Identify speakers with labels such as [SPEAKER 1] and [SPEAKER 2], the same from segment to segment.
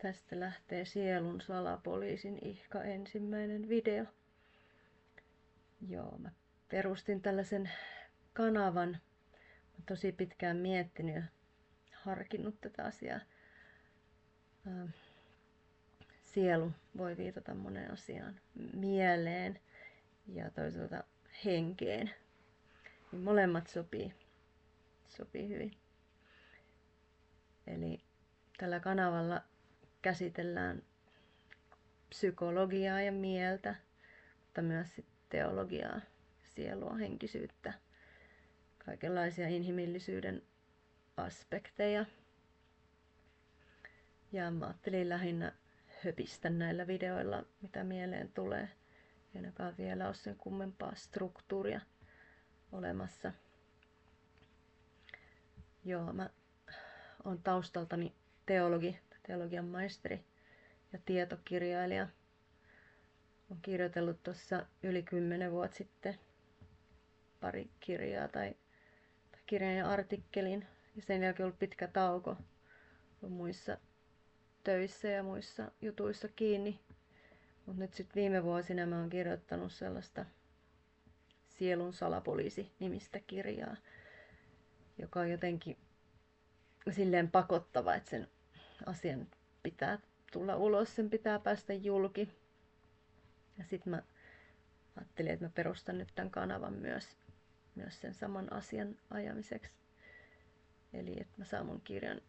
[SPEAKER 1] Tästä lähtee Sielun salapoliisin ihka ensimmäinen video. Joo, mä perustin tällaisen kanavan. Mä tosi pitkään miettinyt ja harkinnut tätä asiaa. Sielu voi viitata moneen asiaan. Mieleen ja toisaalta henkeen. Niin molemmat sopii hyvin. Eli tällä kanavalla käsitellään psykologiaa ja mieltä, mutta myös teologiaa, sielua, henkisyyttä, kaikenlaisia inhimillisyyden aspekteja. Ja mä ajattelin lähinnä höpistä näillä videoilla, mitä mieleen tulee. Ei ainakaan vielä ole sen kummempaa struktuuria olemassa. Joo, mä oon taustaltani teologi, teologian maisteri ja tietokirjailija. Olen kirjoitellut tuossa yli 10 vuotta sitten pari kirjaa tai kirjan ja artikkelin. Ja sen jälkeen ollut pitkä tauko. Olen muissa töissä ja muissa jutuissa kiinni. Mutta nyt sitten viime vuosina mä oon kirjoittanut sellaista Sielun salapoliisi-nimistä kirjaa, joka on jotenkin silleen pakottava, että sen asian pitää tulla ulos, sen pitää päästä julki. Ja sitten mä ajattelin, että mä perustan nyt tämän kanavan myös sen saman asian ajamiseksi. Eli että mä saan mun kirjan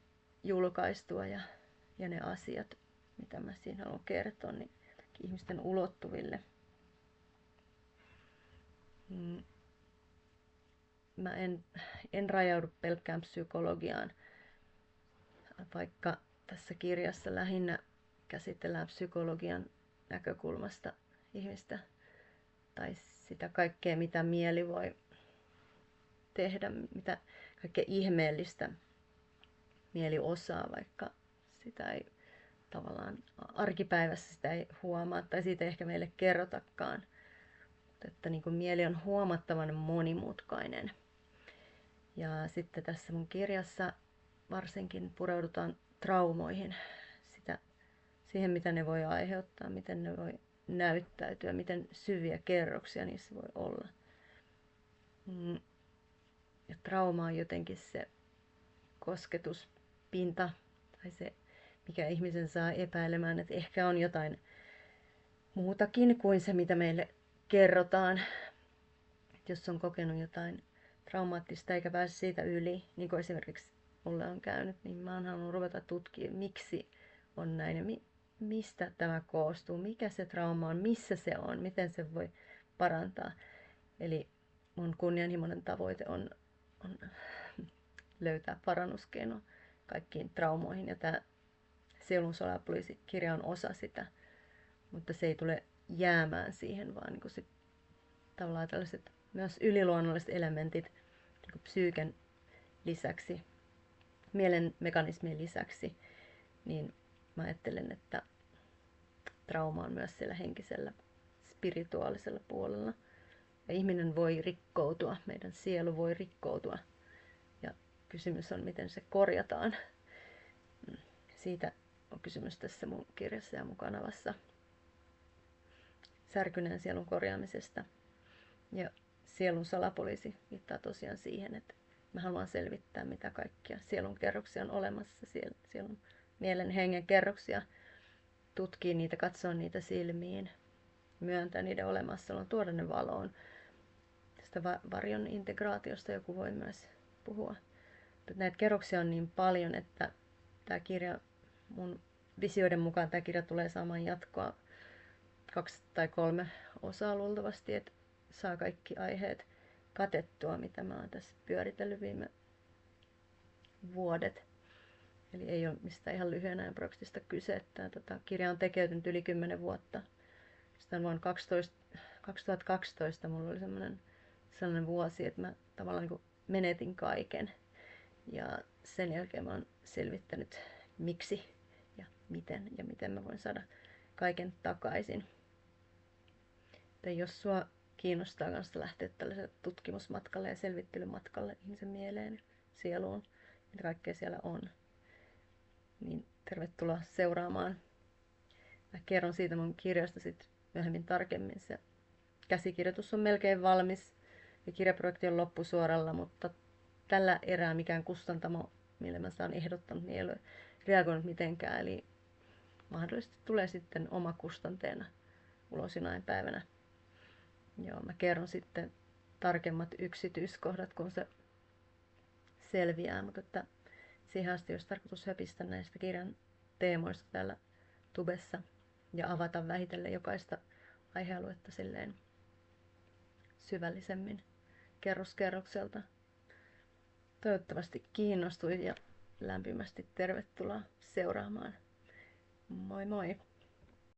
[SPEAKER 1] julkaistua ja ne asiat, mitä mä siinä haluan kertoa, niin ihmisten ulottuville. Mä en rajaudu pelkkään psykologiaan, vaikka tässä kirjassa lähinnä käsitellään psykologian näkökulmasta ihmistä tai sitä kaikkea, mitä mieli voi tehdä, mitä kaikkea ihmeellistä mieli osaa, vaikka sitä ei tavallaan arkipäivässä sitä ei huomaa tai siitä ei ehkä meille kerrotakaan. Että niin kuin mieli on huomattavan monimutkainen. Ja sitten tässä mun kirjassa varsinkin pureudutaan traumoihin, siihen mitä ne voi aiheuttaa, miten ne voi näyttäytyä, miten syviä kerroksia niissä voi olla. Ja trauma on jotenkin se kosketuspinta tai se, mikä ihmisen saa epäilemään, että ehkä on jotain muutakin kuin se, mitä meille kerrotaan. Jos on kokenut jotain traumaattista eikä pääse siitä yli, niin kuin esimerkiksi mulle on käynyt, niin mä oon halunnut ruveta tutkimaan, miksi on näin ja mistä tämä koostuu, mikä se trauma on, missä se on, miten se voi parantaa. Eli mun kunnianhimoinen tavoite on löytää parannuskeino kaikkiin traumoihin. Ja tämä Sielun salapoliisi-kirja on osa sitä, mutta se ei tule jäämään siihen, vaan niin sit tavallaan tällaiset myös yliluonnolliset elementit niin psyyken lisäksi, mielen mekanismien lisäksi, niin mä ajattelen, että trauma on myös siellä henkisellä, spirituaalisella puolella. Ja ihminen voi rikkoutua, meidän sielu voi rikkoutua. Ja kysymys on, miten se korjataan. Siitä on kysymys tässä mun kirjassa ja mun kanavassa. Särkyneen sielun korjaamisesta. Ja Sielun salapoliisi viittaa tosiaan siihen, että mä haluan selvittää, mitä kaikkia sielun kerroksia on olemassa. Sielun mielen hengen kerroksia. Tutkii niitä, katsoa niitä silmiin. Myöntää niiden olemassaolon, tuoda ne valoon. Tästä varjon integraatiosta joku voi myös puhua. Näitä kerroksia on niin paljon, että tämä kirja, mun visioiden mukaan tämä kirja tulee saamaan jatkoa 2 tai 3 osaa luultavasti, että saa kaikki aiheet katettua, mitä mä oon tässä pyöritellyt viime vuodet. Eli ei ole mistään ihan lyhyen ajan projektista kyse. Tämä kirja on tekeytynyt yli 10 vuotta. Sitten vuonna 2012 mulla oli sellainen vuosi, että mä tavallaan niin menetin kaiken. Ja sen jälkeen mä oon selvittänyt miksi ja miten mä voin saada kaiken takaisin. Että jos sua kiinnostaa kanssa lähteä tällaiselle tutkimusmatkalle ja selvittelymatkalle ihmisen mieleen, sieluun, mitä kaikkea siellä on, niin Tervetuloa seuraamaan. Mä kerron siitä mun kirjasta sit myöhemmin tarkemmin. Se käsikirjoitus on melkein valmis ja kirjaprojekti on loppusuoralla, mutta tällä erää mikään kustantamo, mille mä saan ehdottanut, niin ei ole reagoinut mitenkään. Eli mahdollisesti tulee sitten omakustanteena ulos jonain päivänä. Joo, mä kerron sitten tarkemmat yksityiskohdat, kun se selviää, mutta että siihen asti olisi tarkoitus höpistä näistä kirjan teemoista täällä tubessa ja avata vähitellen jokaista aihealuetta silleen syvällisemmin kerros kerrokselta. Toivottavasti kiinnostuit ja lämpimästi tervetuloa seuraamaan. Moi moi!